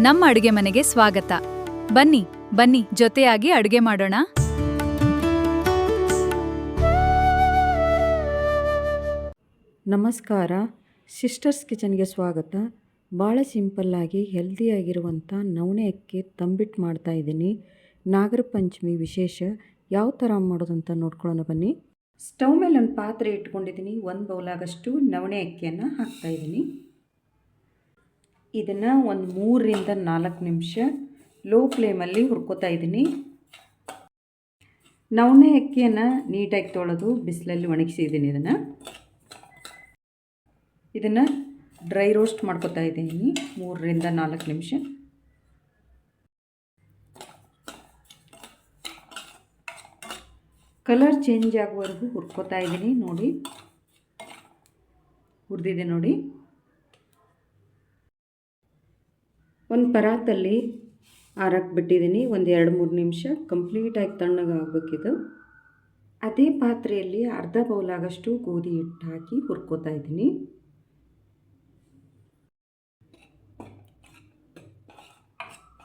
ನಮ್ಮ ಅಡುಗೆ ಮನೆಗೆ ಸ್ವಾಗತ. ಬನ್ನಿ ಬನ್ನಿ ಜೊತೆಯಾಗಿ ಅಡುಗೆ ಮಾಡೋಣ. ನಮಸ್ಕಾರ, ಸಿಸ್ಟರ್ಸ್ ಕಿಚನ್ಗೆ ಸ್ವಾಗತ. ಭಾಳ ಸಿಂಪಲ್ಲಾಗಿ ಹೆಲ್ದಿಯಾಗಿರುವಂಥ ನವಣೆ ಅಕ್ಕಿ ತಂಬಿಟ್ಟು ಮಾಡ್ತಾಯಿದ್ದೀನಿ. ನಾಗರ ಪಂಚಮಿ ವಿಶೇಷ ಯಾವ ಥರ ಮಾಡೋದಂತ ನೋಡ್ಕೊಳ್ಳೋಣ ಬನ್ನಿ. ಸ್ಟವ್ ಮೇಲೆ ಒಂದು ಪಾತ್ರೆ ಇಟ್ಕೊಂಡಿದ್ದೀನಿ. 1 ಬೌಲಾಗಷ್ಟು ನವಣೆ ಅಕ್ಕಿಯನ್ನು ಹಾಕ್ತಾಯಿದ್ದೀನಿ. ಇದನ್ನು ಒಂದು 3 ರಿಂದ 4 ನಿಮಿಷ ಲೋ ಫ್ಲೇಮಲ್ಲಿ ಹುರ್ಕೋತಾ ಇದ್ದೀನಿ. ನವಣೆ ಅಕ್ಕಿಯನ್ನು ನೀಟಾಗಿ ತೊಳೆದು ಬಿಸಿಲಲ್ಲಿ ಒಣಗಿಸಿದ್ದೀನಿ. ಇದನ್ನು ಡ್ರೈ ರೋಸ್ಟ್ ಮಾಡ್ಕೋತಾ ಇದ್ದೀನಿ 3 ರಿಂದ 4 ನಿಮಿಷ. ಕಲರ್ ಚೇಂಜ್ ಆಗುವವರೆಗೂ ಹುರ್ಕೋತಾ ಇದ್ದೀನಿ. ನೋಡಿ, ಹುರಿದಿದೆ ನೋಡಿ. ಒಂದು ಪರಾತಲ್ಲಿ ಆರಕ್ಕೆ ಬಿಟ್ಟಿದ್ದೀನಿ. ಒಂದು 2-3 ನಿಮಿಷ ಕಂಪ್ಲೀಟಾಗಿ ತಣ್ಣಗಾಗಬೇಕಿದು. ಅದೇ ಪಾತ್ರೆಯಲ್ಲಿ ಅರ್ಧ ಬೌಲಾಗಷ್ಟು ಗೋಧಿ ಹಿಟ್ಟು ಹಾಕಿ ಹುರ್ಕೋತಾ ಇದ್ದೀನಿ.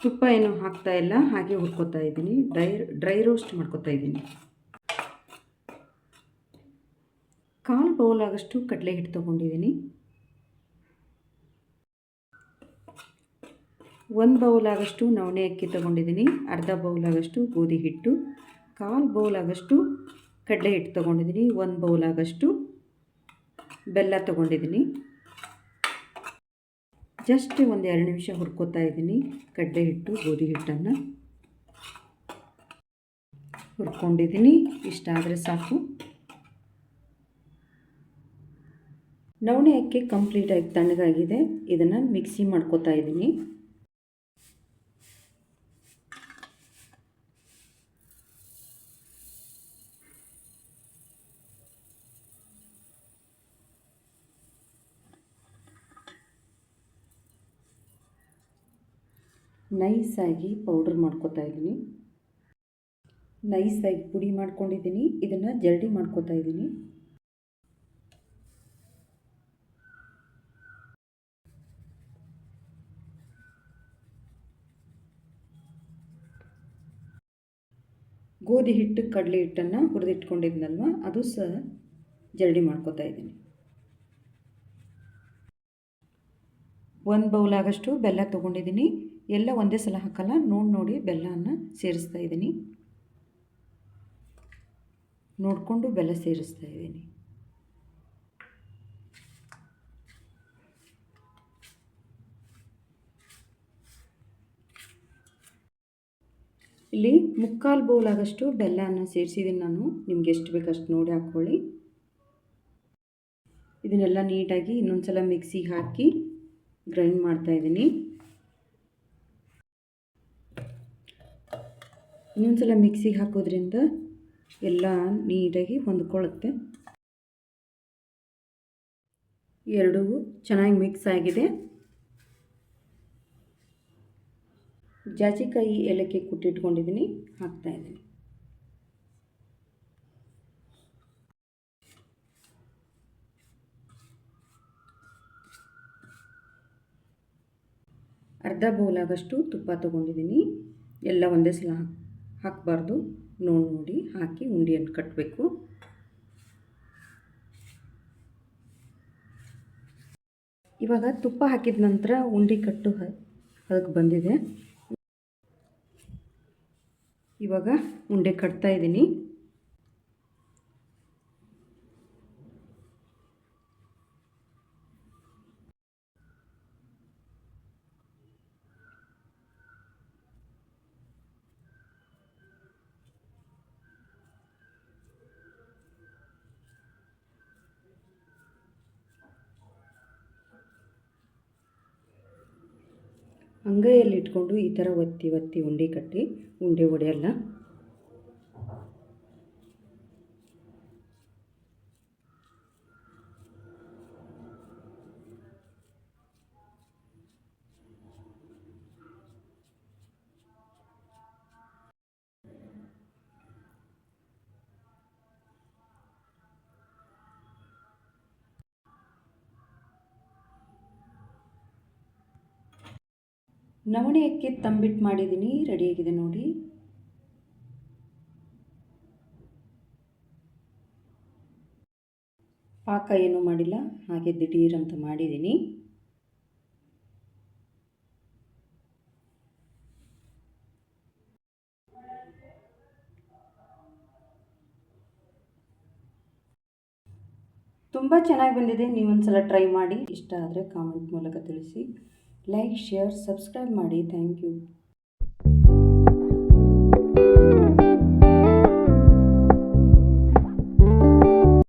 ತುಪ್ಪ ಏನು ಹಾಕ್ತಾ ಇಲ್ಲ, ಹಾಗೆ ಹುರ್ಕೋತಾ ಇದ್ದೀನಿ. ಡ್ರೈ ರೋಸ್ಟ್ ಮಾಡ್ಕೋತಾ ಇದ್ದೀನಿ. 1/4 ಬೌಲಾಗಷ್ಟು ಕಡಲೆ ಹಿಟ್ಟು ತೊಗೊಂಡಿದ್ದೀನಿ. 1 ಬೌಲಾಗಷ್ಟು ನವಣೆ ಅಕ್ಕಿ ತೊಗೊಂಡಿದ್ದೀನಿ. ಅರ್ಧ ಬೌಲಾಗಷ್ಟು ಗೋಧಿ ಹಿಟ್ಟು, 1/4 ಬೌಲಾಗಷ್ಟು ಕಡಲೆ ಹಿಟ್ಟು ತೊಗೊಂಡಿದ್ದೀನಿ. 1 ಬೌಲಾಗಷ್ಟು ಬೆಲ್ಲ ತೊಗೊಂಡಿದ್ದೀನಿ. ಜಸ್ಟ್ ಒಂದು 2 ನಿಮಿಷ ಹುರ್ಕೋತಾ ಇದ್ದೀನಿ. ಕಡಲೆ ಹಿಟ್ಟು ಗೋಧಿ ಹಿಟ್ಟನ್ನು ಹುರ್ಕೊಂಡಿದ್ದೀನಿ. ಇಷ್ಟಾದರೆ ಸಾಕು. ನವಣೆ ಅಕ್ಕಿ ಕಂಪ್ಲೀಟಾಗಿ ತಣ್ಣಗಾಗಿದೆ. ಇದನ್ನು ಮಿಕ್ಸಿ ಮಾಡ್ಕೋತಾ ಇದ್ದೀನಿ. ನೈಸಾಗಿ ಪೌಡರ್ ಮಾಡ್ಕೋತಾ ಇದ್ದೀನಿ. ನೈಸಾಗಿ ಪುಡಿ ಮಾಡ್ಕೊಂಡಿದ್ದೀನಿ. ಇದನ್ನು ಜರಡಿ ಮಾಡ್ಕೋತಾ ಇದ್ದೀನಿ. ಗೋಧಿ ಹಿಟ್ಟು ಕಡಲೆ ಹಿಟ್ಟನ್ನು ಹುರಿದಿಟ್ಕೊಂಡಿದ್ನಲ್ವ, ಅದು ಸಹ ಜರಡಿ ಮಾಡ್ಕೋತಾ ಇದ್ದೀನಿ. 1 ಬೌಲಾಗಷ್ಟು ಬೆಲ್ಲ ತೊಗೊಂಡಿದ್ದೀನಿ. ಎಲ್ಲ ಒಂದೇ ಸಲ ಹಾಕಲ್ಲ, ನೋಡಿ ಬೆಲ್ಲವನ್ನು ಸೇರಿಸ್ತಾ ಇದ್ದೀನಿ. ನೋಡಿಕೊಂಡು ಬೆಲ್ಲ ಸೇರಿಸ್ತಾ ಇದ್ದೀನಿ. ಇಲ್ಲಿ 3/4 ಬೌಲಾಗಷ್ಟು ಬೆಲ್ಲವನ್ನು ಸೇರಿಸಿದ್ದೀನಿ ನಾನು. ನಿಮ್ಗೆ ಎಷ್ಟು ಬೇಕಷ್ಟು ನೋಡಿ ಹಾಕ್ಕೊಳ್ಳಿ. ಇದನ್ನೆಲ್ಲ ನೀಟಾಗಿ ಇನ್ನೊಂದು ಸಲ ಮಿಕ್ಸಿಗೆ ಹಾಕಿ ಗ್ರೈಂಡ್ ಮಾಡ್ತಾಯಿದ್ದೀನಿ. ಇನ್ನೊಂದು ಸಲ ಮಿಕ್ಸಿಗೆ ಹಾಕೋದ್ರಿಂದ ಎಲ್ಲ ನೀಟಾಗಿ ಹೊಂದ್ಕೊಳ್ಳುತ್ತೆ. ಎರಡೂ ಚೆನ್ನಾಗಿ ಮಿಕ್ಸ್ ಆಗಿದೆ. ಜಾಜಿಕಾಯಿ ಏಲಕ್ಕಿ ಕುಟ್ಟಿಟ್ಕೊಂಡಿದ್ದೀನಿ, ಹಾಕ್ತಾಯಿದ್ದೀನಿ. ಅರ್ಧ ಬೌಲಾಗಷ್ಟು ತುಪ್ಪ ತೊಗೊಂಡಿದ್ದೀನಿ. ಎಲ್ಲ ಒಂದೇ ಸಲ ಹಾಕಬಾರ್ದು, ನೋಡಿ ಹಾಕಿ ಉಂಡೆಯನ್ನು ಕಟ್ಟಬೇಕು. ಇವಾಗ ತುಪ್ಪ ಹಾಕಿದ ನಂತರ ಉಂಡೆ ಕಟ್ಟು ಅದಕ್ಕೆ ಬಂದಿದೆ. ಇವಾಗ ಉಂಡೆ ಕಟ್ತಾ ಇದ್ದೀನಿ. ಅಂಗೈಯಲ್ಲಿ ಇಟ್ಕೊಂಡು ಈ ಥರ ಒತ್ತಿ ಉಂಡೆ ಕಟ್ಟಿ, ಉಂಡೆ ಒಡೆಯಲ್ಲ. ನವಣೆ ಅಕ್ಕಿ ತಂಬಿಟ್ಟು ಮಾಡಿದ್ದೀನಿ, ರೆಡಿಯಾಗಿದೆ ನೋಡಿ. ಪಾಕ ಏನೂ ಮಾಡಿಲ್ಲ, ಹಾಗೆ ದಿಢೀರಂತ ಮಾಡಿದ್ದೀನಿ. ತುಂಬ ಚೆನ್ನಾಗಿ ಬಂದಿದೆ. ನೀವೊಂದ್ಸಲ ಟ್ರೈ ಮಾಡಿ. ಇಷ್ಟ ಆದರೆ ಕಾಮೆಂಟ್ ಮೂಲಕ ತಿಳಿಸಿ. ಲೈಕ್, ಶೇರ್, ಸಬ್ಸ್ಕ್ರೈಬ್ ಮಾಡಿ. Thank you.